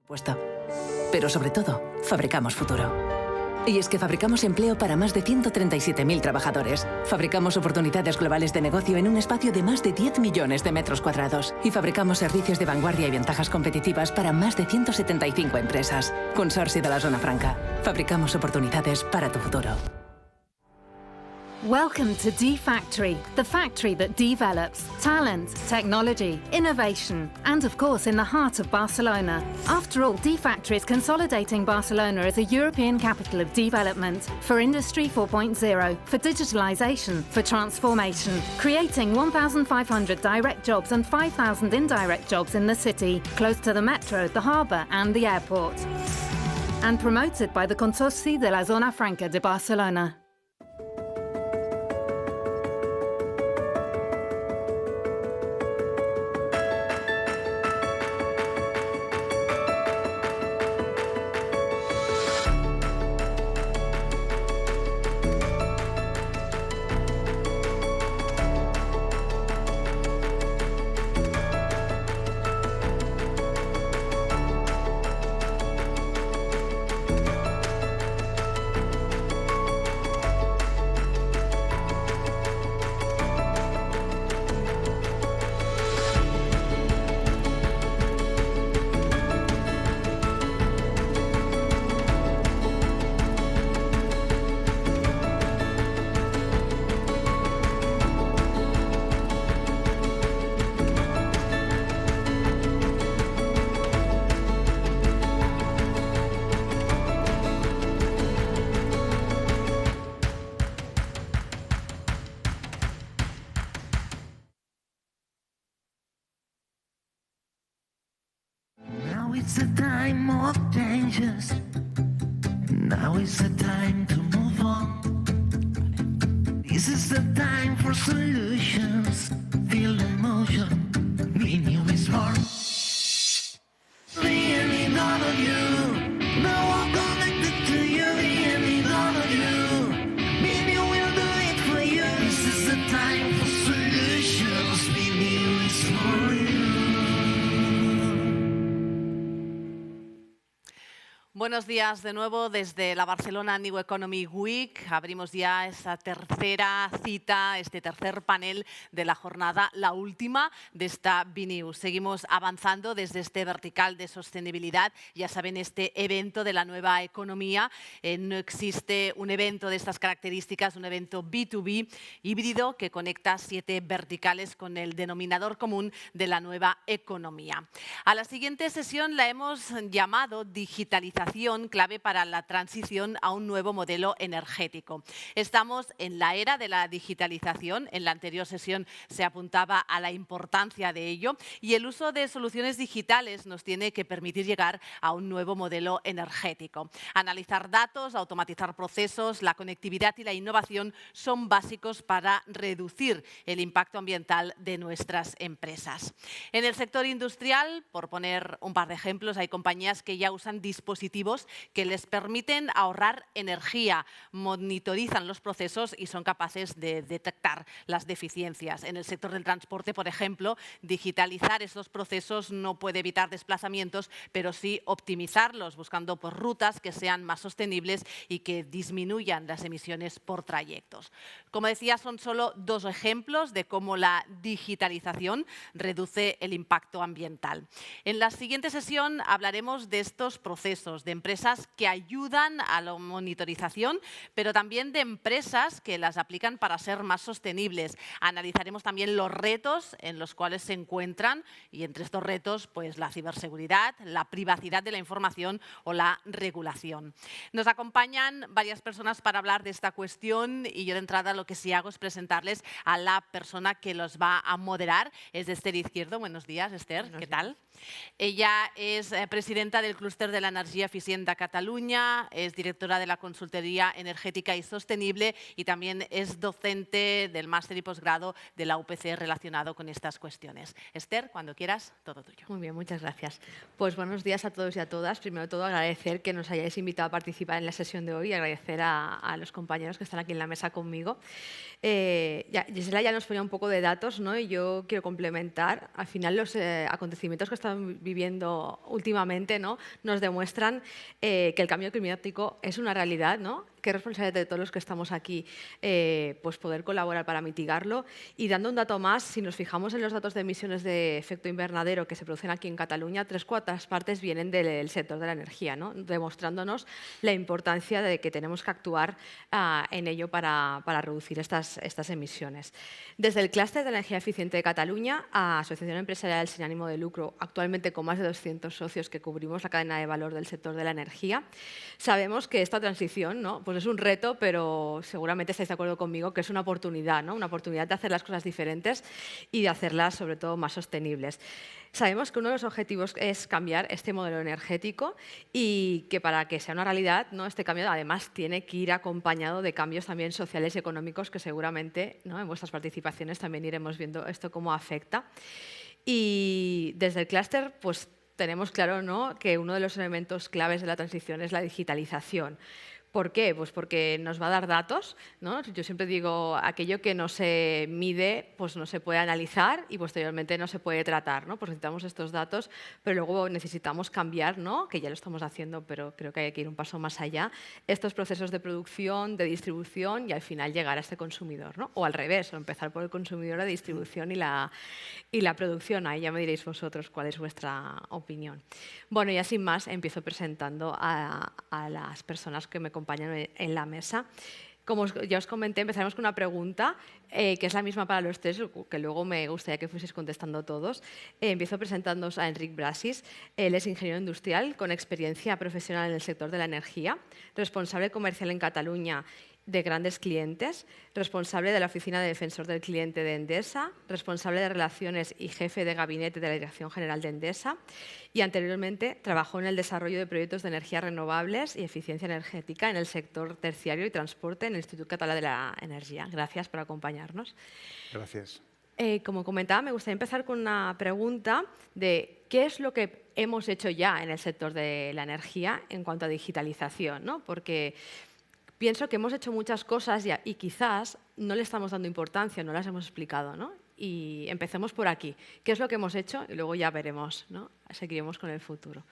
Puesto. Pero sobre todo, fabricamos futuro. Y es que fabricamos empleo para más de 137.000 trabajadores. Fabricamos oportunidades globales de negocio en un espacio de más de 10 millones de metros cuadrados. Y fabricamos servicios de vanguardia y ventajas competitivas para más de 175 empresas. Consorcio de la Zona Franca. Fabricamos oportunidades para tu futuro. Welcome to D-Factory, the factory that develops talent, technology, innovation, and of course in the heart of Barcelona. After all, D-Factory is consolidating Barcelona as a European capital of development for Industry 4.0, for digitalization, for transformation, creating 1,500 direct jobs and 5,000 indirect jobs in the city, close to the metro, the harbour and the airport. And promoted by the Consorci de la Zona Franca de Barcelona. Now it's the time of changes. Now is the time to move on. This is the time for solutions. Feel the motion. Be new is born. Really none of you. Now I'm connected to you. Really none of you. Be new will do it for you. This is the time for solutions. Be new is for you. Buenos días de nuevo desde la Barcelona New Economy Week. Abrimos ya esa tercera cita, este tercer panel de la jornada, la última de esta BNews. Seguimos avanzando desde este vertical de sostenibilidad. Ya saben, este evento de la nueva economía. No existe un evento de estas características, un evento B2B híbrido que conecta 7 verticales con el denominador común de la nueva economía. A la siguiente sesión la hemos llamado digitalización, clave para la transición a un nuevo modelo energético. Estamos en la era de la digitalización. En la anterior sesión se apuntaba a la importancia de ello y el uso de soluciones digitales nos tiene que permitir llegar a un nuevo modelo energético. Analizar datos, automatizar procesos, la conectividad y la innovación son básicos para reducir el impacto ambiental de nuestras empresas. En el sector industrial, por poner un par de ejemplos, hay compañías que ya usan dispositivos que les permiten ahorrar energía, monitorizan los procesos y son capaces de detectar las deficiencias. En el sector del transporte, por ejemplo, digitalizar estos procesos no puede evitar desplazamientos, pero sí optimizarlos, buscando rutas que sean más sostenibles y que disminuyan las emisiones por trayectos. Como decía, son solo 2 ejemplos de cómo la digitalización reduce el impacto ambiental. En la siguiente sesión hablaremos de estos procesos, de empresas que ayudan a la monitorización, pero también de empresas que las aplican para ser más sostenibles. Analizaremos también los retos en los cuales se encuentran y entre estos retos, pues la ciberseguridad, la privacidad de la información o la regulación. Nos acompañan varias personas para hablar de esta cuestión y yo de entrada lo que sí hago es presentarles a la persona que los va a moderar. Es Esther Izquierdo. Buenos días, Esther. ¿Qué tal? Ella es presidenta del Clúster de la Energía Eficient de Cataluña, es directora de la Consultoría Energética y Sostenible y también es docente del máster y posgrado de la UPC relacionado con estas cuestiones. Esther, cuando quieras, todo tuyo. Muy bien, muchas gracias. Pues buenos días a todos y a todas. Primero de todo, agradecer que nos hayáis invitado a participar en la sesión de hoy y agradecer a los compañeros que están aquí en la mesa conmigo. Gisela ya nos ponía un poco de datos, ¿no? Y yo quiero complementar. Al final, los acontecimientos que estamos viviendo últimamente, ¿no?, nos demuestran que el cambio climático es una realidad, ¿no? Que es responsabilidad de todos los que estamos aquí pues poder colaborar para mitigarlo. Y dando un dato más, si nos fijamos en los datos de emisiones de efecto invernadero que se producen aquí en Cataluña, 3/4 partes vienen del sector de la energía, ¿no?, demostrándonos la importancia de que tenemos que actuar en ello para reducir estas emisiones. Desde el clúster de la energía eficiente de Cataluña, a Asociación Empresarial sin ánimo de lucro, actualmente con más de 200 socios que cubrimos la cadena de valor del sector de la energía, sabemos que esta transición, ¿no?, pues es un reto, pero seguramente estáis de acuerdo conmigo que es una oportunidad, ¿no?, una oportunidad de hacer las cosas diferentes y de hacerlas, sobre todo, más sostenibles. Sabemos que uno de los objetivos es cambiar este modelo energético y que para que sea una realidad, ¿no?, este cambio además tiene que ir acompañado de cambios también sociales y económicos que seguramente, ¿no?, en vuestras participaciones también iremos viendo esto cómo afecta. Y desde el clúster, pues tenemos claro, ¿no?, que uno de los elementos claves de la transición es la digitalización. ¿Por qué? Pues porque nos va a dar datos, ¿no? Yo siempre digo, aquello que no se mide, pues no se puede analizar y posteriormente no se puede tratar, ¿no? Pues necesitamos estos datos, pero luego necesitamos cambiar, ¿no?, que ya lo estamos haciendo, pero creo que hay que ir un paso más allá, estos procesos de producción, de distribución y al final llegar a este consumidor, ¿no? O al revés, o empezar por el consumidor, la distribución y la producción. Ahí ya me diréis vosotros cuál es vuestra opinión. Bueno, ya sin más, empiezo presentando a las personas que me acompañan en la mesa. Como ya os comenté, empezaremos con una pregunta que es la misma para los tres, que luego me gustaría que fueseis contestando todos. Empiezo presentándoos a Enric Brasis. Él es ingeniero industrial con experiencia profesional en el sector de la energía, responsable comercial en Cataluña de grandes clientes, responsable de la Oficina de Defensor del Cliente de Endesa, responsable de Relaciones y jefe de gabinete de la Dirección General de Endesa y anteriormente trabajó en el desarrollo de proyectos de energías renovables y eficiencia energética en el sector terciario y transporte en el Instituto Català de la Energía. Gracias por acompañarnos. Gracias. Como comentaba, me gustaría empezar con una pregunta de qué es lo que hemos hecho ya en el sector de la energía en cuanto a digitalización, ¿no? Porque pienso que hemos hecho muchas cosas y quizás no le estamos dando importancia, no las hemos explicado, ¿no? Y empecemos por aquí. ¿Qué es lo que hemos hecho? Y luego ya veremos, ¿no? Seguiremos con el futuro.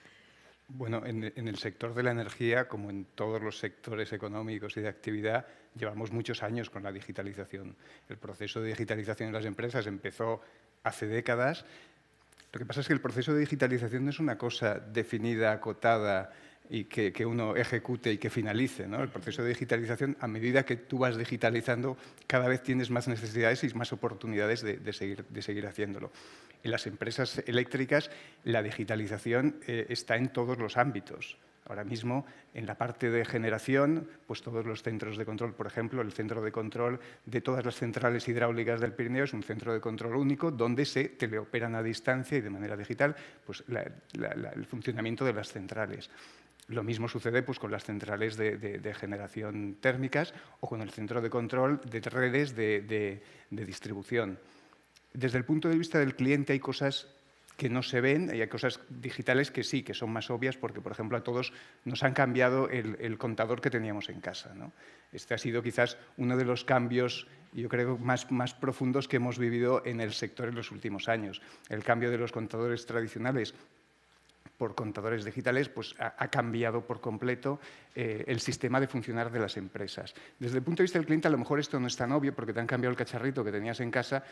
Bueno, en el sector de la energía, como en todos los sectores económicos y de actividad, llevamos muchos años con la digitalización. El proceso de digitalización en las empresas empezó hace décadas. Lo que pasa es que el proceso de digitalización no es una cosa definida, acotada, y que uno ejecute y que finalice, ¿no? El proceso de digitalización, a medida que tú vas digitalizando, cada vez tienes más necesidades y más oportunidades de seguir haciéndolo. En las empresas eléctricas, la digitalización está en todos los ámbitos. Ahora mismo, en la parte de generación, pues todos los centros de control, por ejemplo, el centro de control de todas las centrales hidráulicas del Pirineo es un centro de control único donde se teleoperan a distancia y de manera digital pues, el funcionamiento de las centrales. Lo mismo sucede pues, con las centrales de generación térmicas o con el centro de control de redes de distribución. Desde el punto de vista del cliente hay cosas que no se ven y hay cosas digitales que sí, que son más obvias porque, por ejemplo, a todos nos han cambiado el contador que teníamos en casa, ¿no? Este ha sido quizás uno de los cambios, yo creo, más profundos que hemos vivido en el sector en los últimos años. El cambio de los contadores tradicionales por contadores digitales, pues ha cambiado por completo el sistema de funcionar de las empresas. Desde el punto de vista del cliente, a lo mejor esto no es tan obvio porque te han cambiado el cacharrito que tenías en casa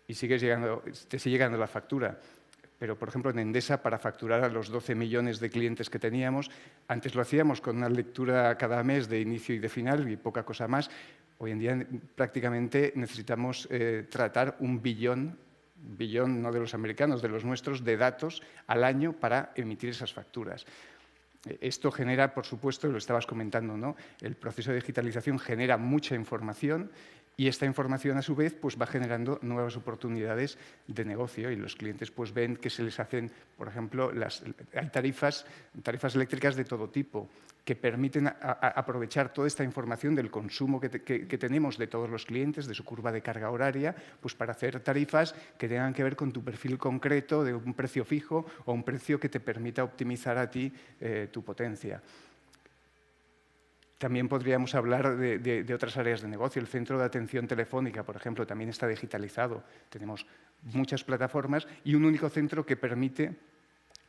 y te sigue llegando la factura. Pero, por ejemplo, en Endesa, para facturar a los 12 millones de clientes que teníamos, antes lo hacíamos con una lectura cada mes de inicio y de final y poca cosa más. Hoy en día prácticamente necesitamos tratar 1 billón no de los americanos, de los nuestros, de datos al año para emitir esas facturas. Esto genera, por supuesto, lo estabas comentando, ¿no? El proceso de digitalización genera mucha información Y esta información, a su vez, pues va generando nuevas oportunidades de negocio y los clientes pues ven que se les hacen, por ejemplo, hay tarifas eléctricas de todo tipo que permiten aprovechar toda esta información del consumo que tenemos de todos los clientes, de su curva de carga horaria, pues para hacer tarifas que tengan que ver con tu perfil concreto de un precio fijo o un precio que te permita optimizar a ti tu potencia. También podríamos hablar de otras áreas de negocio. El centro de atención telefónica, por ejemplo, también está digitalizado. Tenemos muchas plataformas y un único centro que permite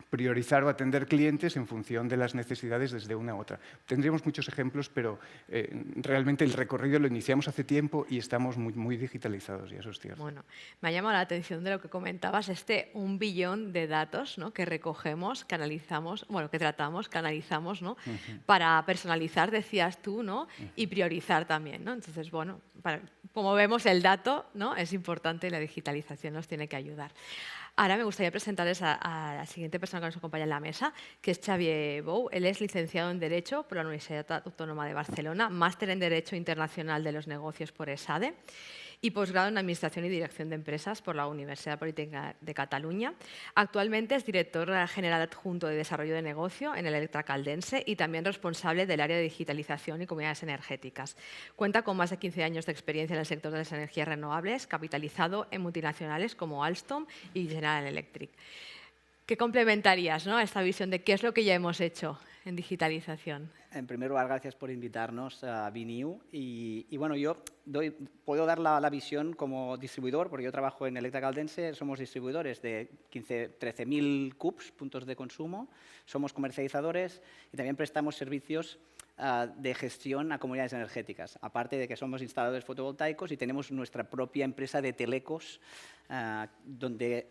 priorizar o atender clientes en función de las necesidades desde una a otra. Tendríamos muchos ejemplos, pero realmente el recorrido lo iniciamos hace tiempo y estamos muy digitalizados, y eso es cierto. Bueno, me ha llamado la atención de lo que comentabas, 1 billón de datos, ¿no?, que recogemos, que analizamos, bueno, que tratamos, que analizamos, ¿no?, para personalizar, decías tú, ¿no?, y priorizar también, ¿no? Entonces, bueno, como vemos, el dato, ¿no?, es importante y la digitalización nos tiene que ayudar. Ahora me gustaría presentarles a la siguiente persona que nos acompaña en la mesa, que es Xavier Bou. Él es licenciado en Derecho por la Universidad Autónoma de Barcelona, máster en Derecho Internacional de los Negocios por ESADE y posgrado en Administración y Dirección de Empresas por la Universidad Politécnica de Cataluña. Actualmente es director general adjunto de Desarrollo de Negocio en el Electra Caldense y también responsable del área de digitalización y comunidades energéticas. Cuenta con más de 15 años de experiencia en el sector de las energías renovables, capitalizado en multinacionales como Alstom y General Electric. ¿Qué complementarías, ¿no?, a esta visión de qué es lo que ya hemos hecho en digitalización? En primer lugar, gracias por invitarnos a BNIU. Y bueno, yo puedo dar la visión como distribuidor, porque yo trabajo en Electra Caldense, somos distribuidores de 13.000 CUPs, puntos de consumo, somos comercializadores y también prestamos servicios de gestión a comunidades energéticas, aparte de que somos instaladores fotovoltaicos y tenemos nuestra propia empresa de telecos, donde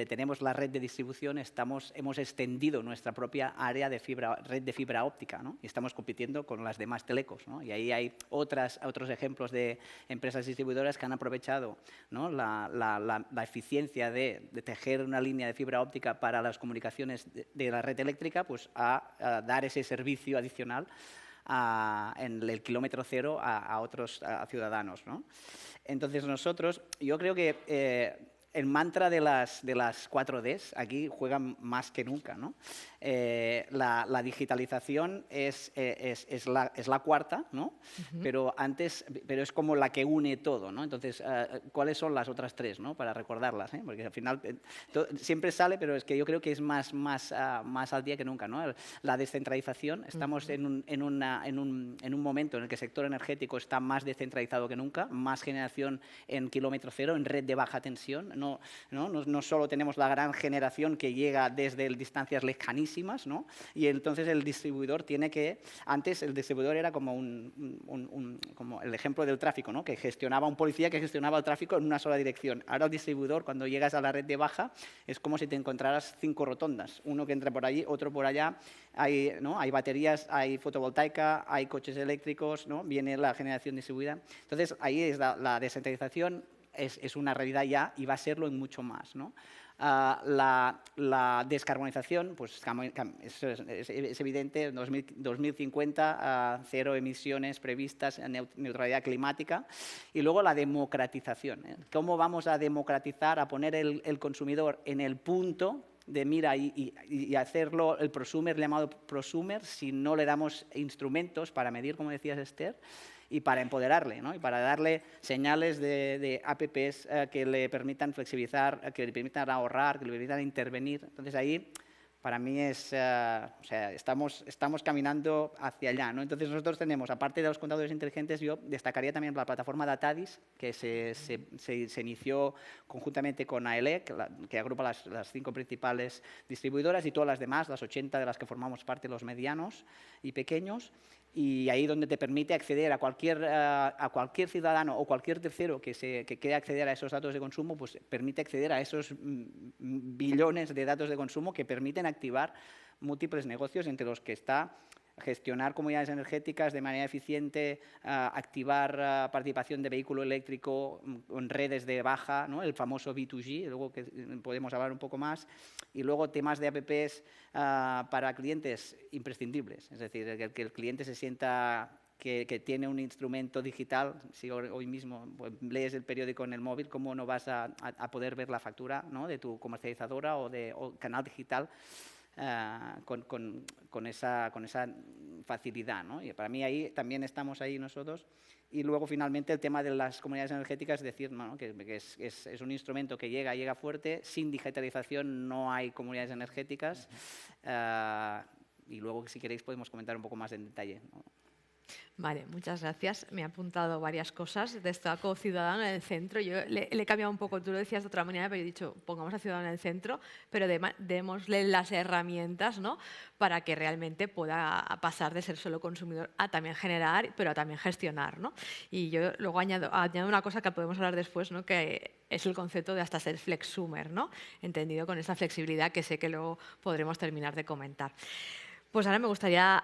tenemos la red de distribución, hemos extendido nuestra propia área de red de fibra óptica, ¿no? Y estamos compitiendo con las demás telecos, ¿no? Y ahí hay otros ejemplos de empresas distribuidoras que han aprovechado, ¿no?, la eficiencia de tejer una línea de fibra óptica para las comunicaciones de la red eléctrica, pues a dar ese servicio adicional en el kilómetro cero a otros ciudadanos, ¿no? Entonces yo creo que el mantra de las 4Ds aquí juega más que nunca, ¿no? La digitalización es la cuarta, ¿no? Pero es como la que une todo, ¿no? Entonces, ¿cuáles son las otras tres, ¿no?, para recordarlas, ¿eh? Porque al final siempre sale, pero es que yo creo que es más al día que nunca, ¿no? La descentralización. Estamos en un momento en el que el sector energético está más descentralizado que nunca, más generación en kilómetro cero, en red de baja tensión. No solo tenemos la gran generación que llega desde distancias lejanísimas, ¿no? Y entonces el distribuidor tiene que... Antes el distribuidor era como como el ejemplo del tráfico, ¿no?, que gestionaba un policía que gestionaba el tráfico en una sola dirección. Ahora el distribuidor, cuando llegas a la red de baja, es como si te encontraras 5 rotondas. Uno que entra por allí, otro por allá. Hay baterías, hay fotovoltaica, hay coches eléctricos, ¿no? Viene la generación distribuida. Entonces ahí es la descentralización. Es una realidad ya y va a serlo en mucho más, ¿no? La descarbonización, pues es evidente, en 2050 cero emisiones previstas, neutralidad climática. Y luego la democratización, ¿eh? ¿Cómo vamos a democratizar, a poner el consumidor en el punto de mira y hacerlo el prosumer, llamado prosumer, si no le damos instrumentos para medir, como decías, Esther, y para empoderarle, ¿no?, y para darle señales de apps que le permitan flexibilizar, que le permitan ahorrar, que le permitan intervenir? Entonces ahí, para mí estamos caminando hacia allá, ¿no? Entonces nosotros tenemos, aparte de los contadores inteligentes, yo destacaría también la plataforma Datadis, que se inició conjuntamente con AELEC, que agrupa las 5 principales distribuidoras y todas las demás, las 80 de las que formamos parte, los medianos y pequeños. Y ahí donde te permite acceder a cualquier ciudadano o cualquier tercero que quiera acceder a esos datos de consumo, pues permite acceder a esos billones de datos de consumo que permiten activar múltiples negocios, entre los que está gestionar comunidades energéticas de manera eficiente, activar participación de vehículo eléctrico en redes de baja, ¿no?, el famoso B2G, luego que podemos hablar un poco más, y luego temas de apps para clientes imprescindibles, es decir, que el cliente se sienta que tiene un instrumento digital, si hoy mismo pues, lees el periódico en el móvil, ¿cómo no vas a poder ver la factura, ¿no?, de tu comercializadora o canal digital con esa facilidad, ¿no? Y para mí ahí también estamos ahí nosotros. Y luego, finalmente, el tema de las comunidades energéticas, es decir, ¿no?, que es un instrumento que llega fuerte. Sin digitalización no hay comunidades energéticas. Y luego, si queréis, podemos comentar un poco más en detalle, ¿no? Vale, muchas gracias. Me he apuntado varias cosas. Destaco ciudadano en el centro. Yo le he cambiado un poco, tú lo decías de otra manera, pero yo he dicho, pongamos a ciudadano en el centro, pero démosle las herramientas, ¿no?, para que realmente pueda pasar de ser solo consumidor a también generar, pero a también gestionar, ¿no? Y yo luego añado una cosa que podemos hablar después, ¿no?, que es el concepto de hasta ser flexumer, ¿no?, entendido con esa flexibilidad que sé que luego podremos terminar de comentar. Pues ahora me gustaría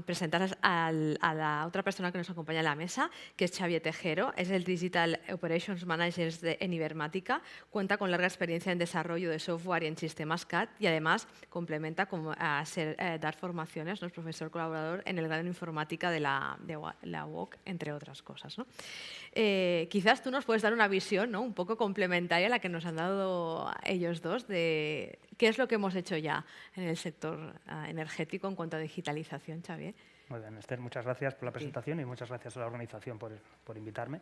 presentar a la otra persona que nos acompaña en la mesa, que es Xavier Tejero. Es el Digital Operations Manager en Ibermática. Cuenta con larga experiencia en desarrollo de software y en sistemas CAD y además complementa con dar formaciones, ¿no?, es profesor colaborador en el grado en informática de la UOC, entre otras cosas, ¿no? Quizás tú nos puedes dar una visión, ¿no?, un poco complementaria a la que nos han dado ellos dos de qué es lo que hemos hecho ya en el sector energético en cuanto a digitalización, Xavier. Muy bien, Esther, muchas gracias por la presentación y muchas gracias a la organización por invitarme.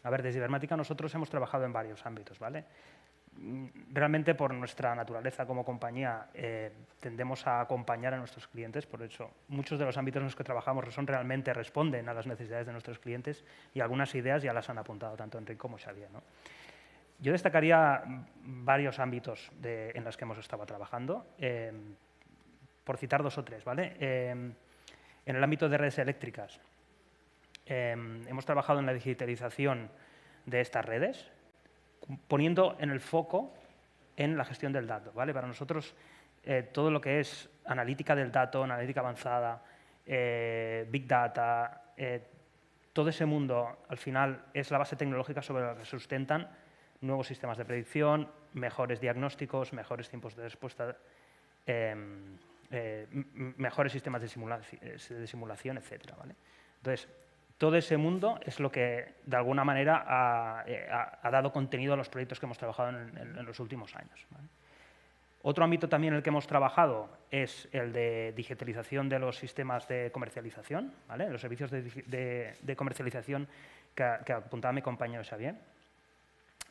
A ver, desde Ibermática nosotros hemos trabajado en varios ámbitos, ¿vale? Realmente, por nuestra naturaleza como compañía, tendemos a acompañar a nuestros clientes. Por eso, muchos de los ámbitos en los que trabajamos realmente responden a las necesidades de nuestros clientes y algunas ideas ya las han apuntado tanto Enric como Xavier, ¿no? Yo destacaría varios ámbitos en los que hemos estado trabajando, por citar dos o tres, ¿vale? En el ámbito de redes eléctricas, hemos trabajado en la digitalización de estas redes, poniendo en el foco en la gestión del dato, ¿vale? Para nosotros, todo lo que es analítica del dato, analítica avanzada, Big Data, todo ese mundo, al final, es la base tecnológica sobre la que se sustentan nuevos sistemas de predicción, mejores diagnósticos, mejores tiempos de respuesta, mejores sistemas de simulación, etcétera, ¿vale? Entonces, todo ese mundo es lo que, de alguna manera, ha dado contenido a los proyectos que hemos trabajado en los últimos años, ¿vale? Otro ámbito también en el que hemos trabajado es el de digitalización de los sistemas de comercialización, ¿vale?, los servicios de comercialización que apuntaba mi compañero Xavier.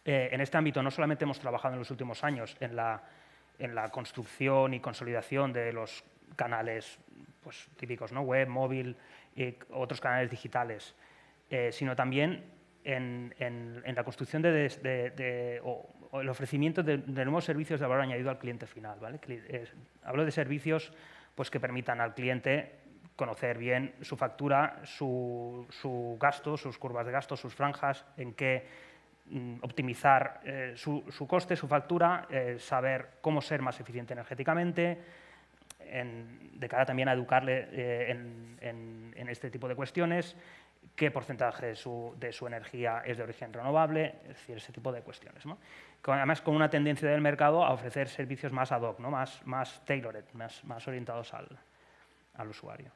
En este ámbito no solamente hemos trabajado en los últimos años en la construcción y consolidación de los canales pues, típicos, ¿no?, web, móvil y otros canales digitales, sino también en la construcción o el ofrecimiento de nuevos servicios de valor añadido al cliente final, ¿vale? Hablo de servicios pues, que permitan al cliente conocer bien su factura, su gasto, sus curvas de gasto, sus franjas, en qué optimizar su coste, su factura, saber cómo ser más eficiente energéticamente, de cara también a educarle en este tipo de cuestiones, qué porcentaje de su energía es de origen renovable, es decir, ese tipo de cuestiones, ¿no? Además, con una tendencia del mercado a ofrecer servicios más ad hoc, ¿no?, más tailored, más orientados al usuario.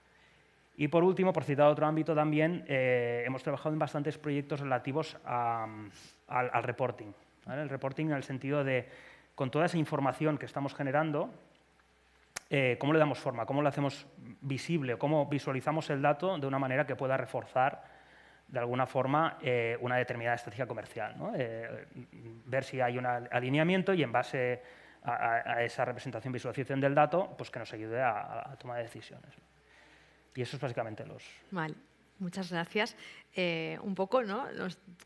Y por último, por citar otro ámbito también, hemos trabajado en bastantes proyectos relativos al reporting, ¿vale? El reporting en el sentido de, con toda esa información que estamos generando, ¿cómo le damos forma? ¿Cómo lo hacemos visible? ¿Cómo visualizamos el dato de una manera que pueda reforzar, de alguna forma, una determinada estrategia comercial, ¿no? Ver si hay un alineamiento y, en base a esa representación, visualización del dato, pues que nos ayude a tomar decisiones. Y eso es básicamente los... Vale, muchas gracias. Un poco, ¿no?,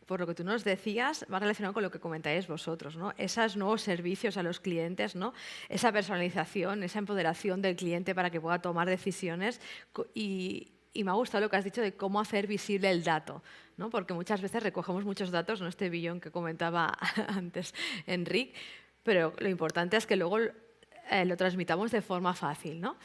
por lo que tú nos decías, va relacionado con lo que comentáis vosotros, ¿no? Esos nuevos servicios a los clientes, ¿no?, esa personalización, esa empoderación del cliente para que pueda tomar decisiones y me ha gustado lo que has dicho de cómo hacer visible el dato, ¿no? Porque muchas veces recogemos muchos datos, ¿no?, este billón que comentaba antes Enric, pero lo importante es que luego lo transmitamos de forma fácil, ¿no?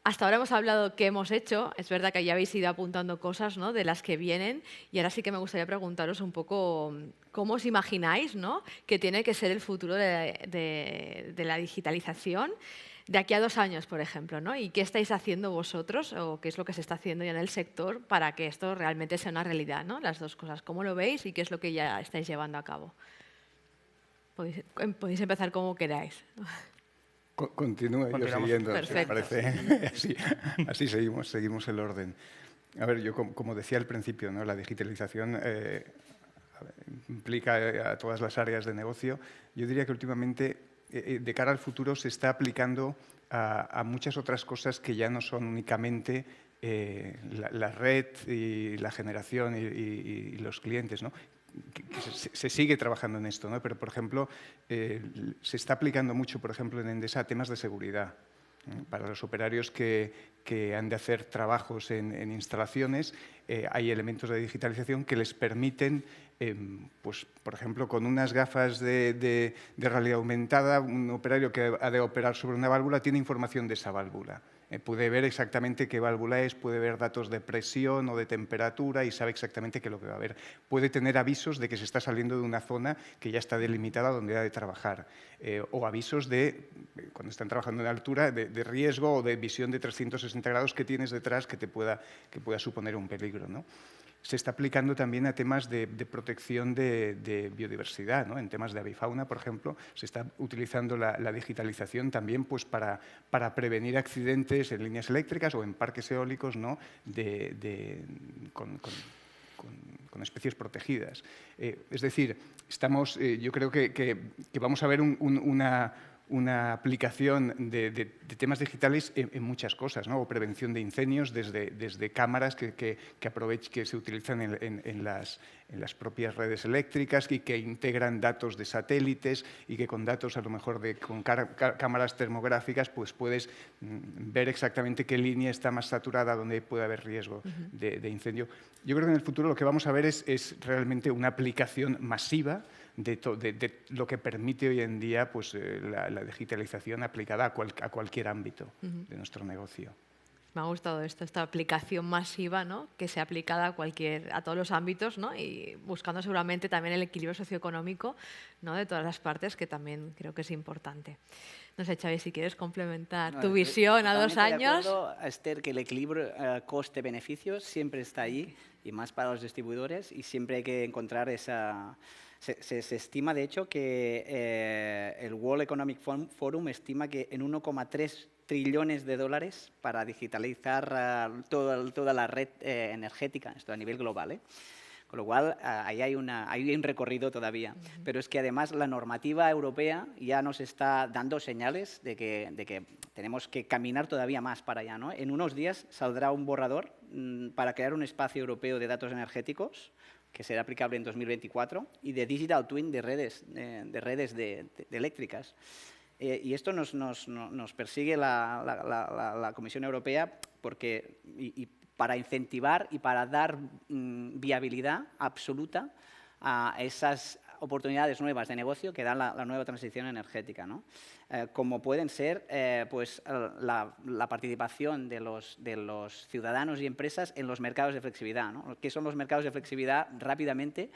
Hasta ahora hemos hablado qué hemos hecho, es verdad que ya habéis ido apuntando cosas, ¿no?, de las que vienen, y ahora sí que me gustaría preguntaros un poco cómo os imagináis, ¿no?, que tiene que ser el futuro de la digitalización, de aquí a 2 años, por ejemplo, ¿no? ¿Y qué estáis haciendo vosotros o qué es lo que se está haciendo ya en el sector para que esto realmente sea una realidad, ¿no? Las dos cosas, ¿cómo lo veis y qué es lo que ya estáis llevando a cabo? Podéis empezar como queráis. Continúe yo siguiendo, si me Perfecto. parece. Así seguimos el orden. A ver, yo como decía al principio, ¿no? La digitalización implica a todas las áreas de negocio. Yo diría que últimamente, de cara al futuro, se está aplicando a muchas otras cosas que ya no son únicamente la red y la generación y los clientes, ¿no? Que se sigue trabajando en esto, ¿no? Pero, por ejemplo, se está aplicando mucho, por ejemplo, en Endesa, a temas de seguridad. Para los operarios que han de hacer trabajos en instalaciones, hay elementos de digitalización que les permiten, pues, por ejemplo, con unas gafas de realidad aumentada, un operario que ha de operar sobre una válvula tiene información de esa válvula. Puede ver exactamente qué válvula es, puede ver datos de presión o de temperatura y sabe exactamente qué es lo que va a ver. Puede tener avisos de que se está saliendo de una zona que ya está delimitada donde ha de trabajar. O avisos de, cuando están trabajando en altura, de riesgo o de visión de 360 grados que tienes detrás que pueda suponer un peligro, ¿no? Se está aplicando también a temas de protección de biodiversidad, ¿no? En temas de avifauna, por ejemplo, se está utilizando la digitalización también pues, para prevenir accidentes en líneas eléctricas o en parques eólicos, ¿no? Con especies protegidas. Es decir, yo creo que vamos a ver una aplicación de temas digitales en muchas cosas, ¿no? O prevención de incendios desde cámaras que se utilizan en las propias redes eléctricas y que integran datos de satélites y que con datos a lo mejor con cámaras termográficas pues puedes ver exactamente qué línea está más saturada, donde puede haber riesgo de incendio. Yo creo que en el futuro lo que vamos a ver es realmente una aplicación masiva de lo que permite hoy en día pues, la digitalización aplicada a cualquier ámbito de nuestro negocio. Me ha gustado esta aplicación masiva, ¿no? Que sea aplicada a todos los ámbitos, ¿no? Y buscando seguramente también el equilibrio socioeconómico, ¿no? De todas las partes, que también creo que es importante. No sé, Xavi, si quieres complementar tu visión a 2 años. De acuerdo, Esther, que el equilibrio coste-beneficio siempre está ahí, y más para los distribuidores, y siempre hay que encontrar esa... Se estima, de hecho, que el World Economic Forum estima que en 1,3 trillones de dólares para digitalizar toda la red energética, esto a nivel global, Con lo cual, ahí hay un recorrido todavía. Pero es que además la normativa europea ya nos está dando señales de que tenemos que caminar todavía más para allá, ¿no? En unos días saldrá un borrador para crear un espacio europeo de datos energéticos que será aplicable en 2024, y de Digital Twin de redes eléctricas. Y esto nos persigue la Comisión Europea y para incentivar y para dar viabilidad absoluta a esas oportunidades nuevas de negocio que da la nueva transición energética, ¿no? Como pueden ser pues, la participación de los ciudadanos y empresas en los mercados de flexibilidad, ¿no? ¿Qué son los mercados de flexibilidad? Rápidamente,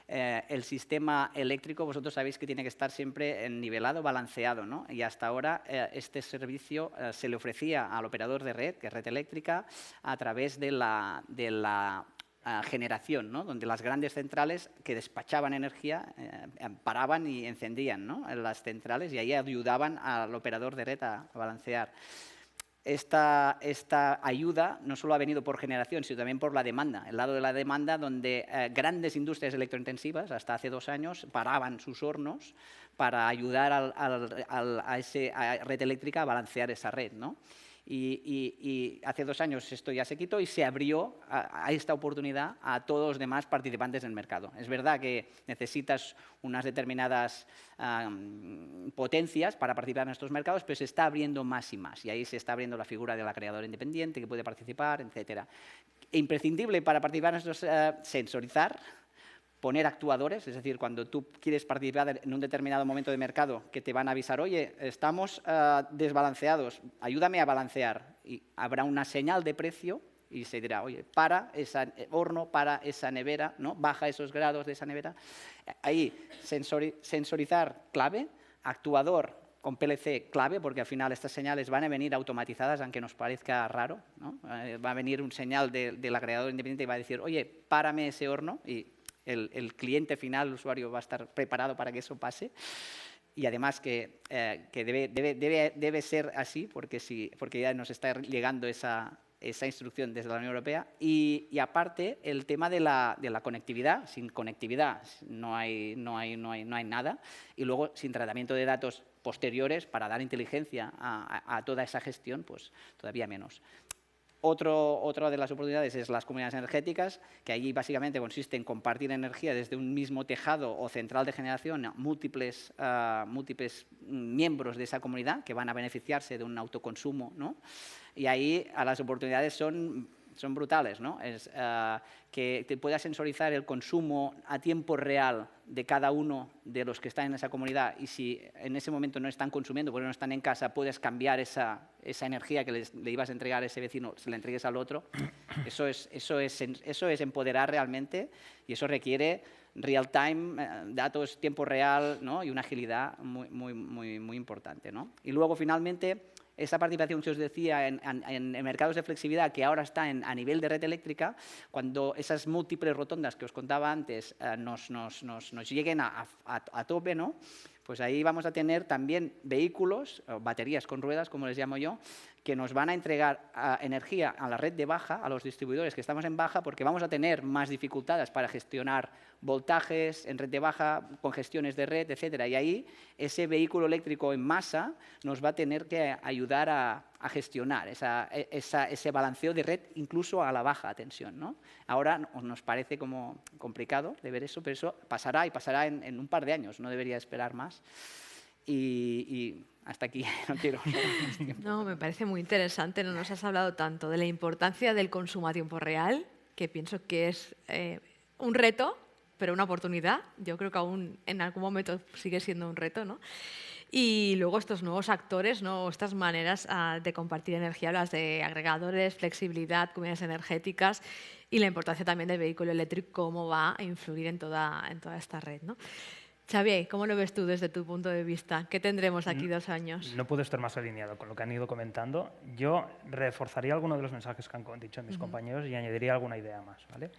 el sistema eléctrico, vosotros sabéis que tiene que estar siempre nivelado, balanceado, ¿no? Y hasta ahora este servicio se le ofrecía al operador de red, que es red eléctrica, a través de la generación, ¿no? Donde las grandes centrales que despachaban energía paraban y encendían, ¿no? Las centrales, y ahí ayudaban al operador de red a balancear. Esta ayuda no solo ha venido por generación, sino también por la demanda. El lado de la demanda, donde grandes industrias electrointensivas, hasta hace 2 años, paraban sus hornos para ayudar a esa red eléctrica a balancear esa red, ¿no? Y hace 2 años esto ya se quitó y se abrió a esta oportunidad a todos los demás participantes del mercado. Es verdad que necesitas unas determinadas potencias para participar en estos mercados, pero se está abriendo más y más. Y ahí se está abriendo la figura de la creadora independiente que puede participar, etc. Imprescindible para participar en estos, sensorizar, poner actuadores, es decir, cuando tú quieres participar en un determinado momento de mercado, que te van a avisar, oye, estamos desbalanceados, ayúdame a balancear. Y habrá una señal de precio y se dirá, oye, para ese horno, para esa nevera, ¿no? Baja esos grados de esa nevera. Ahí, sensorizar clave, actuador con PLC clave, porque al final estas señales van a venir automatizadas, aunque nos parezca raro, ¿no? Va a venir un señal del agregador independiente y va a decir, oye, párame ese horno, y el cliente final, el usuario, va a estar preparado para que eso pase. Y además que debe ser así, porque ya nos está llegando esa instrucción desde la Unión Europea. Y aparte, el tema de la conectividad. Sin conectividad no hay nada. Y luego, sin tratamiento de datos posteriores para dar inteligencia a toda esa gestión, pues todavía menos. Otra de las oportunidades es las comunidades energéticas, que allí básicamente consiste en compartir energía desde un mismo tejado o central de generación a múltiples miembros de esa comunidad que van a beneficiarse de un autoconsumo, ¿no? Y ahí las oportunidades son brutales, ¿no? Que te pueda sensorizar el consumo a tiempo real de cada uno de los que están en esa comunidad, y si en ese momento no están consumiendo porque no están en casa, puedes cambiar esa energía que le ibas a entregar a ese vecino, se la entregues al otro. Eso es empoderar realmente, y eso requiere real time, datos tiempo real, ¿no? Y una agilidad muy importante, ¿no? Y luego, finalmente, esa participación que os decía en mercados de flexibilidad, que ahora está a nivel de red eléctrica, cuando esas múltiples rotondas que os contaba antes nos lleguen a tope, ¿no? Pues ahí vamos a tener también vehículos, baterías con ruedas, como les llamo yo, que nos van a entregar energía a la red de baja, a los distribuidores que estamos en baja, porque vamos a tener más dificultades para gestionar voltajes en red de baja, congestiones de red, etcétera. Y ahí ese vehículo eléctrico en masa nos va a tener que ayudar a gestionar ese balanceo de red, incluso a la baja tensión, ¿no? Ahora nos parece como complicado de ver eso, pero eso pasará, y pasará en un par de años, no debería esperar más. Y hasta aquí, no quiero más tiempo. No, me parece muy interesante. No nos has hablado tanto de la importancia del consumo a tiempo real, que pienso que es un reto, pero una oportunidad. Yo creo que aún en algún momento sigue siendo un reto, ¿no? Y luego estos nuevos actores, ¿no? Estas maneras de compartir energía, las de agregadores, flexibilidad, comunidades energéticas, y la importancia también del vehículo eléctrico, cómo va a influir en toda esta red, ¿no? Xavier, ¿cómo lo ves tú desde tu punto de vista? ¿Qué tendremos aquí 2 años? No puedo estar más alineado con lo que han ido comentando. Yo reforzaría algunos de los mensajes que han dicho mis compañeros y añadiría alguna idea más, ¿vale?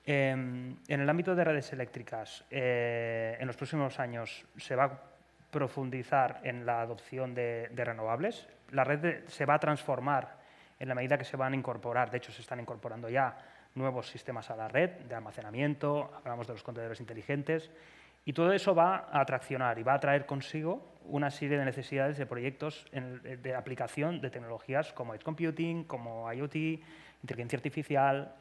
En el ámbito de redes eléctricas, en los próximos años se va a profundizar en la adopción de renovables. La red se va a transformar en la medida que se van a incorporar, de hecho se están incorporando ya nuevos sistemas a la red de almacenamiento, hablamos de los contenedores inteligentes, y todo eso va a atraccionar y va a traer consigo una serie de necesidades de proyectos de aplicación de tecnologías como edge computing, como IoT, inteligencia artificial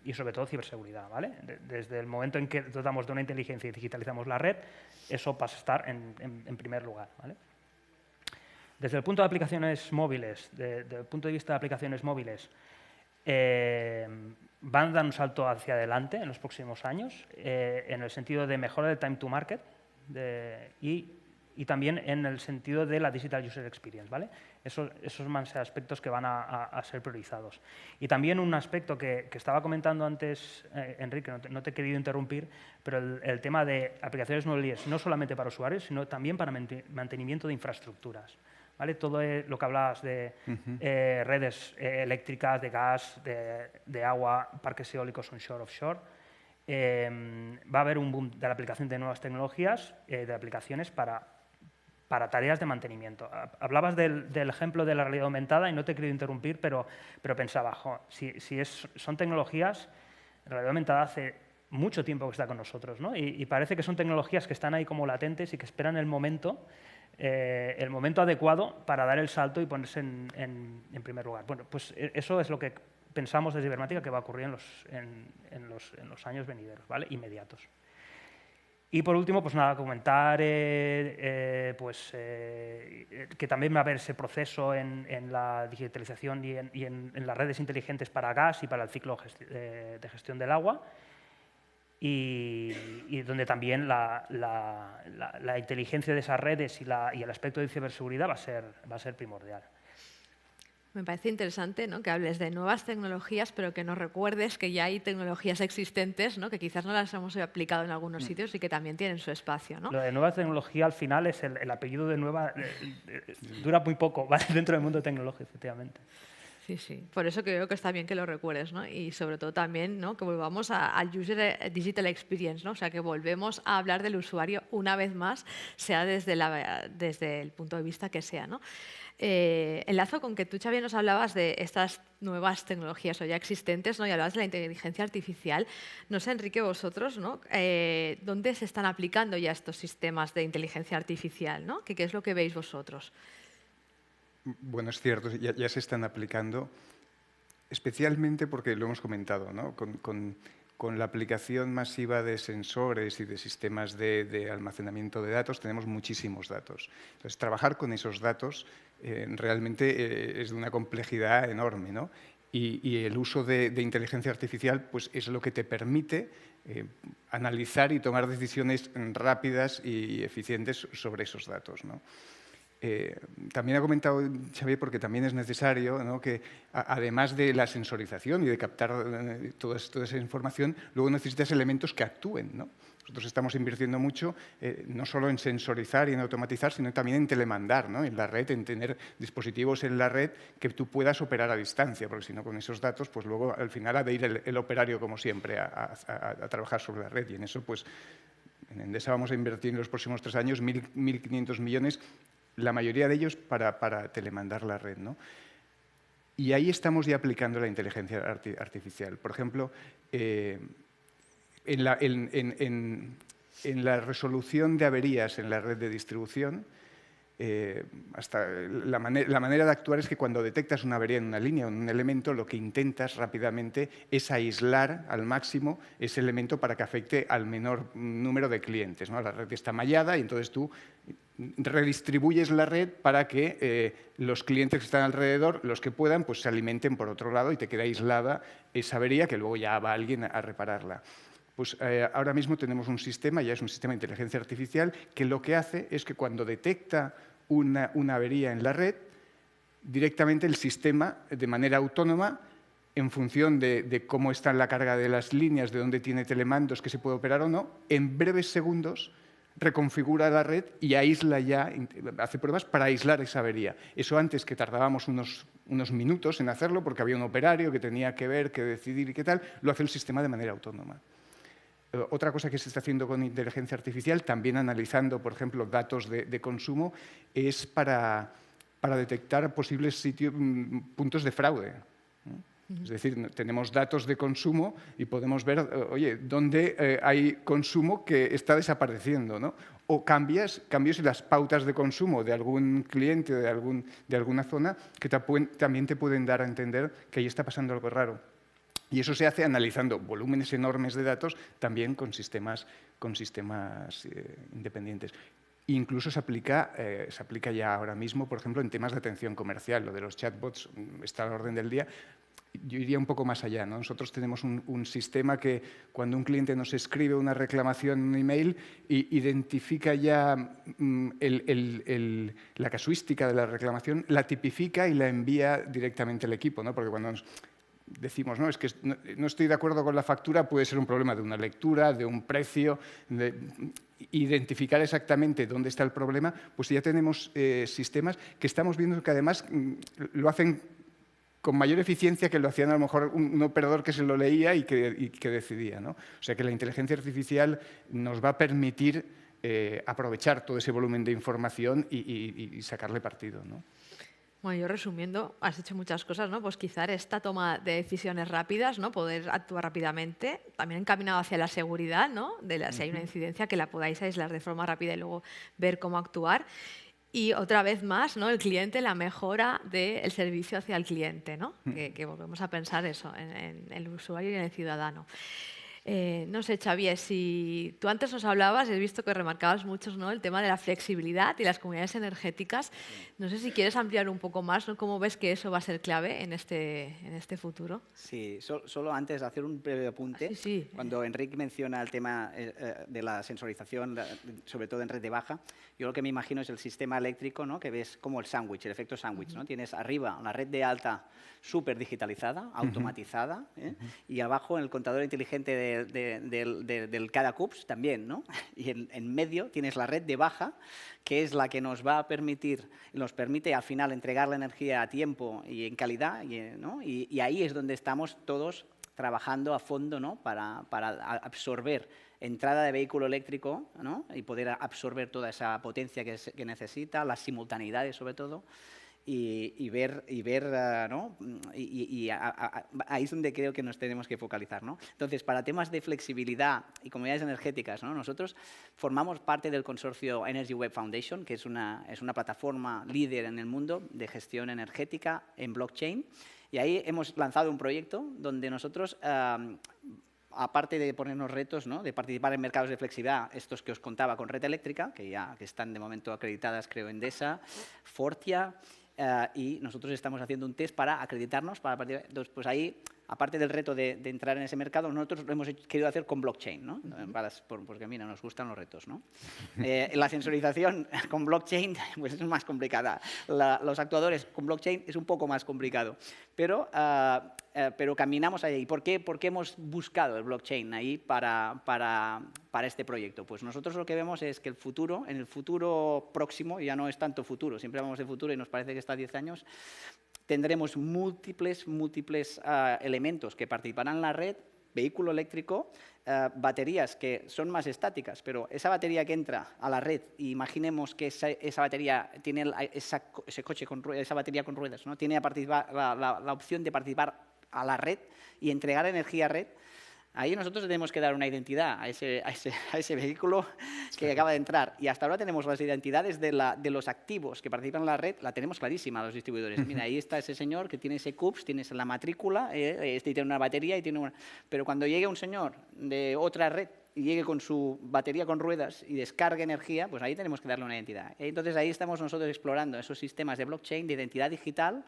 y sobre todo ciberseguridad, ¿vale? Desde el momento en que dotamos de una inteligencia y digitalizamos la red, eso pasa a estar en primer lugar, ¿vale? Desde el punto de aplicaciones móviles, desde el punto de vista de aplicaciones móviles, van a dar un salto hacia adelante en los próximos años, en el sentido de mejora del time to market y también en el sentido de la digital user experience, ¿vale? Esos van a ser aspectos que van a ser priorizados. Y también un aspecto que estaba comentando antes, Enrique, no te he querido interrumpir, pero el tema de aplicaciones móviles no solamente para usuarios, sino también para mantenimiento de infraestructuras, ¿vale? Todo lo que hablabas de redes eléctricas, de gas, de agua, parques eólicos onshore, offshore. Va a haber un boom de la aplicación de nuevas tecnologías, de aplicaciones para tareas de mantenimiento. Hablabas del ejemplo de la realidad aumentada y no te he querido interrumpir, pero pensaba, son tecnologías, la realidad aumentada hace mucho tiempo que está con nosotros, ¿no? Y parece que son tecnologías que están ahí como latentes y que esperan el momento adecuado para dar el salto y ponerse en primer lugar. Bueno, pues eso es lo que pensamos desde Ibermática que va a ocurrir en los años venideros, ¿vale? Inmediatos. Y por último, pues nada, comentar que también va a haber ese proceso en la digitalización y en las redes inteligentes para gas y para el ciclo de gestión del agua, y donde también la inteligencia de esas redes y el aspecto de ciberseguridad va a ser primordial. Me parece interesante, ¿no?, que hables de nuevas tecnologías, pero que nos recuerdes que ya hay tecnologías existentes, ¿no?, que quizás no las hemos aplicado en algunos sitios y que también tienen su espacio, ¿no? Lo de nueva tecnología al final es el apellido de nueva, dura muy poco, ¿vale? Dentro del mundo tecnológico, efectivamente. Sí, sí. Por eso creo que está bien que lo recuerdes, ¿no? Y sobre todo también, ¿no?, que volvamos al User Digital Experience, ¿no? O sea, que volvemos a hablar del usuario una vez más, sea desde el punto de vista que sea, ¿no? Enlazo con que tú, Xavier, nos hablabas de estas nuevas tecnologías o ya existentes, ¿no?, y hablabas de la inteligencia artificial. No sé, Enrique, vosotros, ¿no?, ¿dónde se están aplicando ya estos sistemas de inteligencia artificial, ¿no? ¿Qué es lo que veis vosotros? Bueno, es cierto, ya se están aplicando, especialmente porque lo hemos comentado, ¿no? Con la aplicación masiva de sensores y de sistemas de almacenamiento de datos, tenemos muchísimos datos. Entonces, trabajar con esos datos realmente es de una complejidad enorme, ¿no? Y el uso de inteligencia artificial pues, es lo que te permite analizar y tomar decisiones rápidas y eficientes sobre esos datos, ¿no? También ha comentado Xavier, porque también es necesario, ¿no?, que además de la sensorización y de captar toda esa información, luego necesitas elementos que actúen, ¿no? Nosotros estamos invirtiendo mucho no solo en sensorizar y en automatizar, sino también en telemandar, ¿no?, en la red, en tener dispositivos en la red que tú puedas operar a distancia, porque si no, con esos datos, pues luego al final ha de ir el operario, como siempre, a trabajar sobre la red. Y en eso, pues, en Endesa vamos a invertir en los próximos 3 años 1.500 millones, la mayoría de ellos para telemandar la red, ¿no? Y ahí estamos ya aplicando la inteligencia artificial. Por ejemplo, en la resolución de averías en la red de distribución, la manera de actuar es que cuando detectas una avería en una línea o en un elemento, lo que intentas rápidamente es aislar al máximo ese elemento para que afecte al menor número de clientes, ¿no? La red está mallada y entonces tú redistribuyes la red para que los clientes que están alrededor, los que puedan, pues se alimenten por otro lado y te queda aislada esa avería que luego ya va alguien a repararla. Pues ahora mismo tenemos un sistema, ya es un sistema de inteligencia artificial, que lo que hace es que cuando detecta una avería en la red, directamente el sistema, de manera autónoma, en función de cómo está la carga de las líneas, de dónde tiene telemandos, que se puede operar o no, en breves segundos reconfigura la red y aísla ya, hace pruebas para aislar esa avería. Eso antes, que tardábamos unos minutos en hacerlo, porque había un operario que tenía que ver, que decidir y qué tal, lo hace el sistema de manera autónoma. Otra cosa que se está haciendo con inteligencia artificial, también analizando, por ejemplo, datos de consumo, es para detectar posibles puntos de fraude. Es decir, tenemos datos de consumo y podemos ver, oye, dónde hay consumo que está desapareciendo, ¿no? O cambios en las pautas de consumo de algún cliente de alguna zona que también te pueden dar a entender que ahí está pasando algo raro. Y eso se hace analizando volúmenes enormes de datos, también con sistemas independientes. Incluso se aplica ya ahora mismo, por ejemplo, en temas de atención comercial. Lo de los chatbots está a la orden del día. Yo iría un poco más allá, ¿no? Nosotros tenemos un sistema que cuando un cliente nos escribe una reclamación en un email, identifica ya la casuística de la reclamación, la tipifica y la envía directamente al equipo, ¿no? Porque cuando decimos, no, es que no estoy de acuerdo con la factura, puede ser un problema de una lectura, de un precio, de identificar exactamente dónde está el problema, pues ya tenemos sistemas que estamos viendo que además lo hacen con mayor eficiencia que lo hacían a lo mejor un operador que se lo leía y que decidía, ¿no? O sea que la inteligencia artificial nos va a permitir aprovechar todo ese volumen de información y sacarle partido, ¿no? Bueno, yo resumiendo, has hecho muchas cosas, ¿no? Pues quizá esta toma de decisiones rápidas, ¿no? Poder actuar rápidamente, también encaminado hacia la seguridad, ¿no? Si hay una incidencia, que la podáis aislar de forma rápida y luego ver cómo actuar. Y otra vez más, ¿no?, el cliente, la mejora del servicio hacia el cliente, ¿no? Que volvemos a pensar eso, en el usuario y en el ciudadano. No sé, Xavier, si tú antes nos hablabas, he visto que remarcabas mucho, ¿no?, el tema de la flexibilidad y las comunidades energéticas. No sé si quieres ampliar un poco más, ¿no?, cómo ves que eso va a ser clave en este futuro. Sí, solo antes de hacer un breve apunte, Sí. cuando Enric menciona el tema de la sensorización, sobre todo en red de baja, yo lo que me imagino es el sistema eléctrico, ¿no?, que ves como el sándwich, el efecto sándwich, ¿no? Tienes arriba una red de alta súper digitalizada, automatizada, y abajo en el contador inteligente del cada CUPS también, ¿no? Y en medio tienes la red de baja, que es la que nos va a permitir, nos permite al final entregar la energía a tiempo y en calidad, ¿no? Y ahí es donde estamos todos trabajando a fondo, ¿no?, para absorber entrada de vehículo eléctrico, ¿no?, y poder absorber toda esa potencia que necesita, las simultaneidades sobre todo, y ver ¿no? Ahí es donde creo que nos tenemos que focalizar, ¿no? Entonces, para temas de flexibilidad y comunidades energéticas, ¿no?, nosotros formamos parte del consorcio Energy Web Foundation, que es una plataforma líder en el mundo de gestión energética en blockchain, y ahí hemos lanzado un proyecto donde nosotros, aparte de ponernos retos, ¿no?, de participar en mercados de flexibilidad, estos que os contaba con red eléctrica, que están de momento acreditadas, creo, Endesa, Fortia, y nosotros estamos haciendo un test para acreditarnos, entonces, pues ahí, aparte del reto de entrar en ese mercado, nosotros lo hemos querido hacer con blockchain, ¿no? Porque mira, nos gustan los retos, ¿no? La sensorización con blockchain pues es más complicada. Los actuadores con blockchain es un poco más complicado, pero caminamos ahí. ¿Por qué hemos buscado el blockchain ahí para este proyecto? Pues nosotros lo que vemos es que en el futuro próximo, ya no es tanto futuro, siempre hablamos de futuro y nos parece que está a 10 años, tendremos múltiples elementos que participarán en la red, vehículo eléctrico, baterías que son más estáticas, pero esa batería que entra a la red, imaginemos que esa batería tiene ese coche con ruedas, esa batería con ruedas, ¿no?, tiene la opción de participar a la red y entregar energía a red. Ahí nosotros tenemos que dar una identidad a ese vehículo que acaba de entrar. Y hasta ahora tenemos las identidades de los activos que participan en la red, la tenemos clarísima los distribuidores. Mira, ahí está ese señor que tiene ese CUPS, tiene la matrícula, tiene una batería y tiene una... Pero cuando llegue un señor de otra red y llegue con su batería con ruedas y descargue energía, pues ahí tenemos que darle una identidad. Entonces ahí estamos nosotros explorando esos sistemas de blockchain, de identidad digital,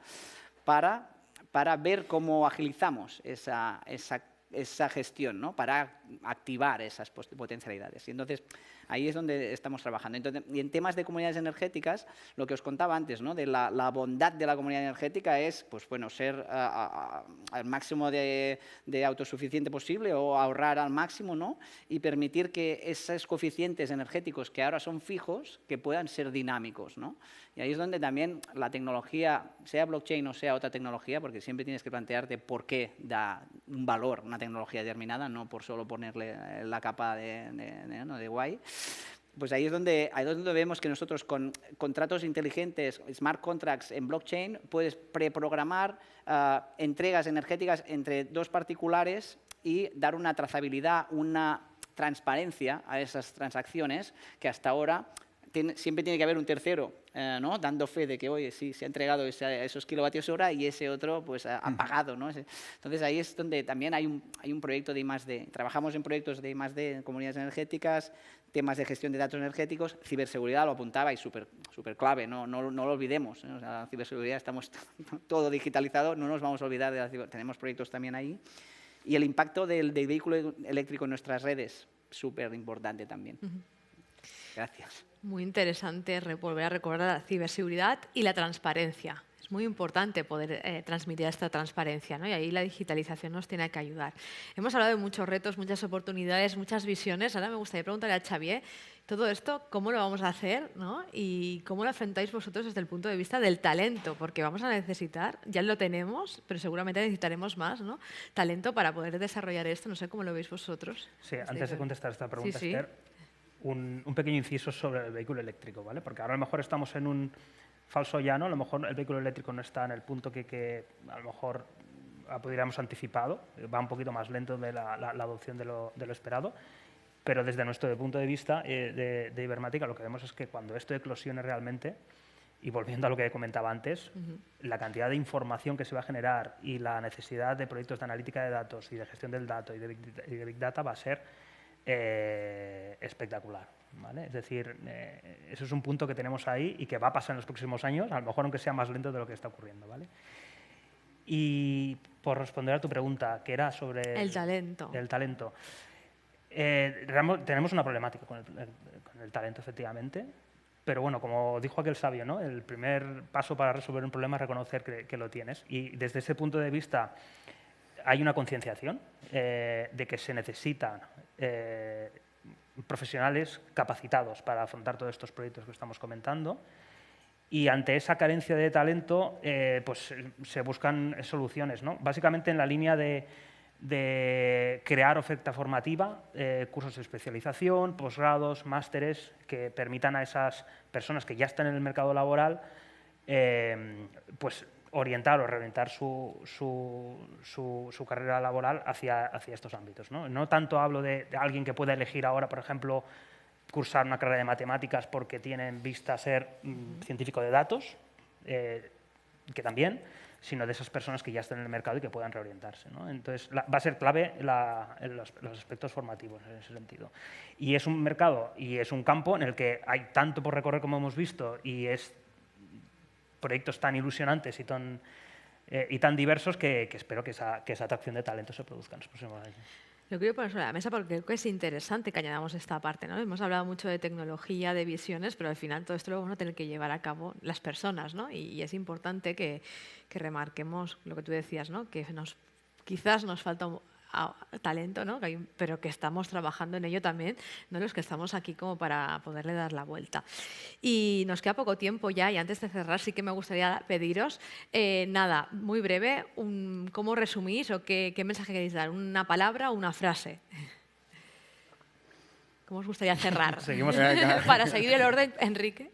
para ver cómo agilizamos esa gestión, ¿no?, para activar esas potencialidades. Y entonces, ahí es donde estamos trabajando. Entonces, y en temas de comunidades energéticas, lo que os contaba antes, ¿no?, de la bondad de la comunidad energética es, pues bueno, ser al máximo de autosuficiente posible o ahorrar al máximo, ¿no?, y permitir que esos coeficientes energéticos que ahora son fijos, que puedan ser dinámicos, ¿no? Y ahí es donde también la tecnología, sea blockchain o sea otra tecnología, porque siempre tienes que plantearte por qué da un valor una tecnología determinada, no por solo ponerle la capa de guay. Pues ahí es donde vemos que nosotros con contratos inteligentes, smart contracts en blockchain, puedes preprogramar entregas energéticas entre dos particulares y dar una trazabilidad, una transparencia a esas transacciones que hasta ahora siempre tiene que haber un tercero, ¿no?, dando fe de que, oye, sí, se ha entregado esos kilovatios hora y ese otro pues ha pagado, ¿no? Entonces ahí es donde también hay un proyecto de I+D. Trabajamos en proyectos de I+D en comunidades energéticas, temas de gestión de datos energéticos, ciberseguridad, lo apuntaba y súper clave, no lo olvidemos, ¿no? O sea, la ciberseguridad, estamos todo digitalizado, no nos vamos a olvidar de la ciberseguridad, tenemos proyectos también ahí. Y el impacto del vehículo eléctrico en nuestras redes, súper importante también. Gracias. Muy interesante volver a recordar la ciberseguridad y la transparencia. Es muy importante poder transmitir esta transparencia, ¿no? Y ahí la digitalización nos tiene que ayudar. Hemos hablado de muchos retos, muchas oportunidades, muchas visiones. Ahora me gustaría preguntarle a Xavier, todo esto, ¿cómo lo vamos a hacer, ¿no? Y cómo lo afrontáis vosotros desde el punto de vista del talento, porque vamos a necesitar, ya lo tenemos, pero seguramente necesitaremos más, ¿no?, talento para poder desarrollar esto. No sé cómo lo veis vosotros. Sí, antes de contestar esta pregunta, Sí. Esther, un pequeño inciso sobre el vehículo eléctrico, ¿vale? Porque ahora a lo mejor estamos en un falso llano, a lo mejor el vehículo eléctrico no está en el punto que a lo mejor podríamos anticipado, va un poquito más lento de la adopción de lo esperado, pero desde nuestro punto de vista de Ibermática lo que vemos es que cuando esto eclosione realmente, Y volviendo a lo que comentaba antes, la cantidad de información que se va a generar y la necesidad de proyectos de analítica de datos y de gestión del dato y de Big Data va a ser espectacular, ¿vale? Es decir, eso es un punto que tenemos ahí y que va a pasar en los próximos años, a lo mejor aunque sea más lento de lo que está ocurriendo, ¿vale? Y por responder a tu pregunta, que era sobre el talento. El talento. Tenemos una problemática con el talento, efectivamente, pero bueno, como dijo aquel sabio, ¿no? El primer paso para resolver un problema es reconocer que lo tienes. Y desde ese punto de vista hay una concienciación de que se necesitan profesionales capacitados para afrontar todos estos proyectos que estamos comentando. Y ante esa carencia de talento, pues se buscan soluciones, ¿no? Básicamente en la línea de crear oferta formativa, cursos de especialización, posgrados, másteres, que permitan a esas personas que ya están en el mercado laboral pues orientar o reorientar su carrera laboral hacia estos ámbitos, ¿no? No tanto hablo de alguien que pueda elegir ahora, por ejemplo, cursar una carrera de matemáticas porque tiene en vista ser científico de datos, que también, sino de esas personas que ya están en el mercado y que puedan reorientarse, ¿no? Entonces, va a ser clave los aspectos formativos en ese sentido. Y es un mercado y es un campo en el que hay tanto por recorrer como hemos visto y es proyectos tan ilusionantes y tan diversos que espero que esa atracción de talento se produzca en los próximos años. Lo quiero poner sobre la mesa porque creo que es interesante que añadamos esta parte, ¿no? Hemos hablado mucho de tecnología, de visiones, pero al final todo esto lo vamos a tener que llevar a cabo las personas, ¿no? Y es importante que remarquemos lo que tú decías, ¿no? Que quizás nos falta talento, ¿no? Pero que estamos trabajando en ello también, ¿no? Los que estamos aquí como para poderle dar la vuelta. Y nos queda poco tiempo ya, y antes de cerrar sí que me gustaría pediros, nada, muy breve, ¿cómo resumís o qué mensaje queréis dar? ¿Una palabra o una frase? ¿Cómo os gustaría cerrar? Seguimos para seguir el orden, Enrique.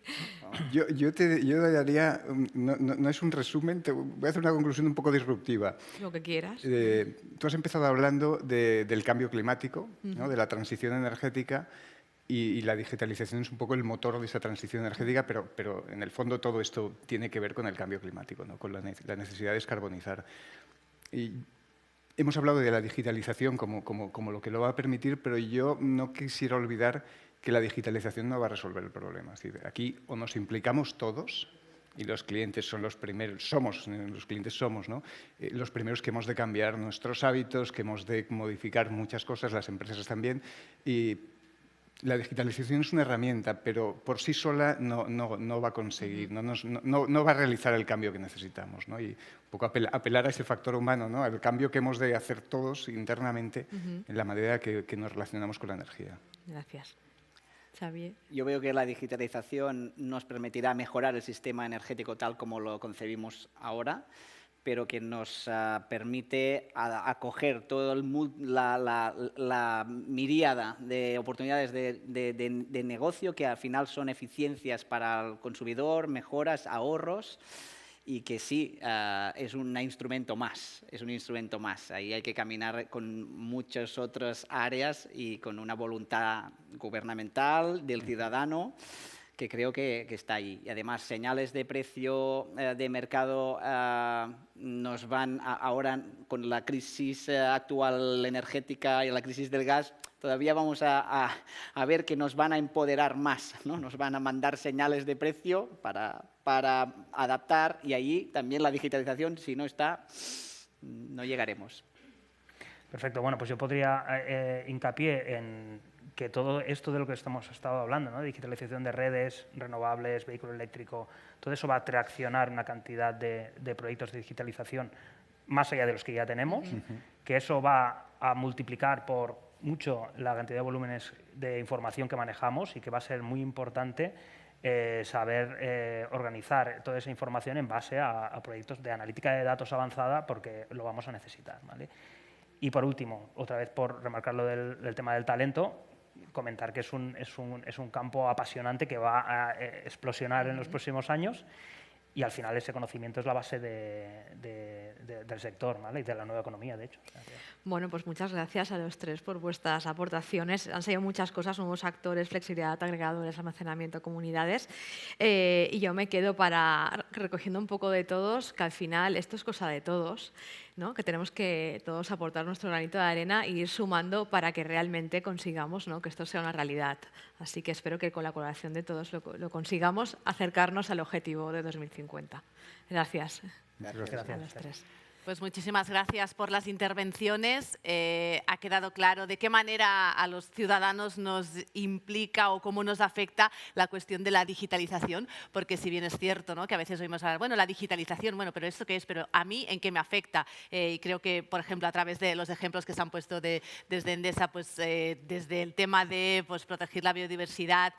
Yo daría, no es un resumen, voy a hacer una conclusión un poco disruptiva. Lo que quieras. Tú has empezado hablando del cambio climático, ¿no? De la transición energética, y la digitalización es un poco el motor de esa transición energética, pero en el fondo todo esto tiene que ver con el cambio climático, ¿no? Con la necesidad de descarbonizar. Y hemos hablado de la digitalización como lo que lo va a permitir, pero yo no quisiera olvidar que la digitalización no va a resolver el problema. Es decir, aquí o nos implicamos todos, y los clientes son los primeros, los clientes somos, ¿no? Los primeros que hemos de cambiar nuestros hábitos, que hemos de modificar muchas cosas, las empresas también, y la digitalización es una herramienta, pero por sí sola no va a conseguir, no va a realizar el cambio que necesitamos, ¿no? Y un poco apelar a ese factor humano, ¿no? Al cambio que hemos de hacer todos internamente en la manera que nos relacionamos con la energía. Gracias. Xavier. Yo veo que la digitalización nos permitirá mejorar el sistema energético tal como lo concebimos ahora, pero que nos permite acoger toda la miríada de oportunidades de negocio que al final son eficiencias para el consumidor, mejoras, ahorros, y que sí, es un instrumento más, Ahí hay que caminar con muchas otras áreas y con una voluntad gubernamental, del ciudadano, que creo que está ahí. Y además, señales de precio de mercado nos van ahora con la crisis actual energética y la crisis del gas, todavía vamos a ver que nos van a empoderar más, ¿no? Nos van a mandar señales de precio para adaptar, y ahí también la digitalización, si no está, no llegaremos. Perfecto. Bueno, pues yo podría hincapié en que todo esto de lo que hemos estado hablando, ¿no? Digitalización de redes, renovables, vehículo eléctrico, todo eso va a traccionar una cantidad de proyectos de digitalización más allá de los que ya tenemos, que eso va a multiplicar por mucho la cantidad de volúmenes de información que manejamos y que va a ser muy importante saber organizar toda esa información en base a proyectos de analítica de datos avanzada, porque lo vamos a necesitar, ¿vale? Y por último, otra vez por remarcar lo del tema del talento, comentar que es un campo apasionante que va a explosionar en los próximos años y al final ese conocimiento es la base del sector, ¿vale? Y de la nueva economía, de hecho. Bueno, pues muchas gracias a los tres por vuestras aportaciones. Han sido muchas cosas, nuevos actores, flexibilidad, agregadores, almacenamiento, comunidades. Y yo me quedo recogiendo un poco de todos, que al final esto es cosa de todos, ¿no? Que tenemos que todos aportar nuestro granito de arena e ir sumando para que realmente consigamos, ¿no?, que esto sea una realidad. Así que espero que con la colaboración de todos lo consigamos acercarnos al objetivo de 2050. Gracias. Gracias. A los tres. Pues muchísimas gracias por las intervenciones. Ha quedado claro de qué manera a los ciudadanos nos implica o cómo nos afecta la cuestión de la digitalización, porque si bien es cierto, ¿no?, que a veces oímos hablar, bueno, la digitalización, bueno, pero ¿esto qué es? Pero a mí, ¿en qué me afecta? Y creo que, por ejemplo, a través de los ejemplos que se han puesto desde Endesa, pues desde el tema de proteger la biodiversidad,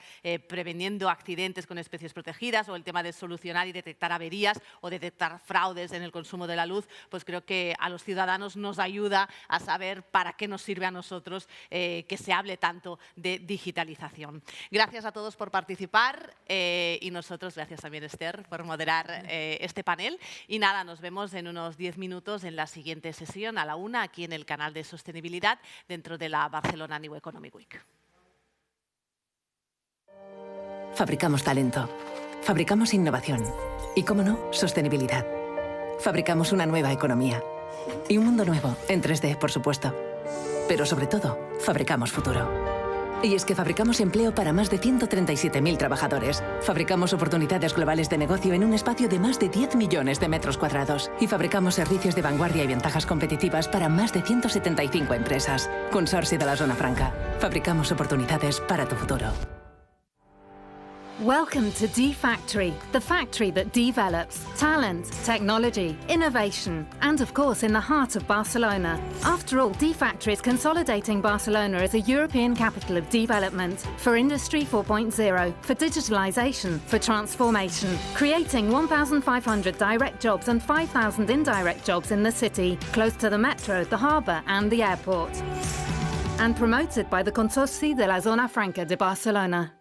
preveniendo accidentes con especies protegidas, o el tema de solucionar y detectar averías o detectar fraudes en el consumo de la luz, pues creo que a los ciudadanos nos ayuda a saber para qué nos sirve a nosotros que se hable tanto de digitalización. Gracias a todos por participar y nosotros, gracias también Esther, por moderar este panel. Y nada, nos vemos en unos 10 minutos en la siguiente sesión, a la 1, aquí en el canal de sostenibilidad, dentro de la Barcelona New Economy Week. Fabricamos talento, fabricamos innovación y, cómo no, sostenibilidad. Fabricamos una nueva economía y un mundo nuevo, en 3D, por supuesto. Pero sobre todo, fabricamos futuro. Y es que fabricamos empleo para más de 137.000 trabajadores. Fabricamos oportunidades globales de negocio en un espacio de más de 10 millones de metros cuadrados. Y fabricamos servicios de vanguardia y ventajas competitivas para más de 175 empresas. Consorcio de la Zona Franca. Fabricamos oportunidades para tu futuro. Welcome to D-Factory, the factory that develops talent, technology, innovation, and of course in the heart of Barcelona. After all, D-Factory is consolidating Barcelona as a European capital of development for Industry 4.0, for digitalization, for transformation, creating 1,500 direct jobs and 5,000 indirect jobs in the city, close to the metro, the harbour and the airport. And promoted by the Consorci de la Zona Franca de Barcelona.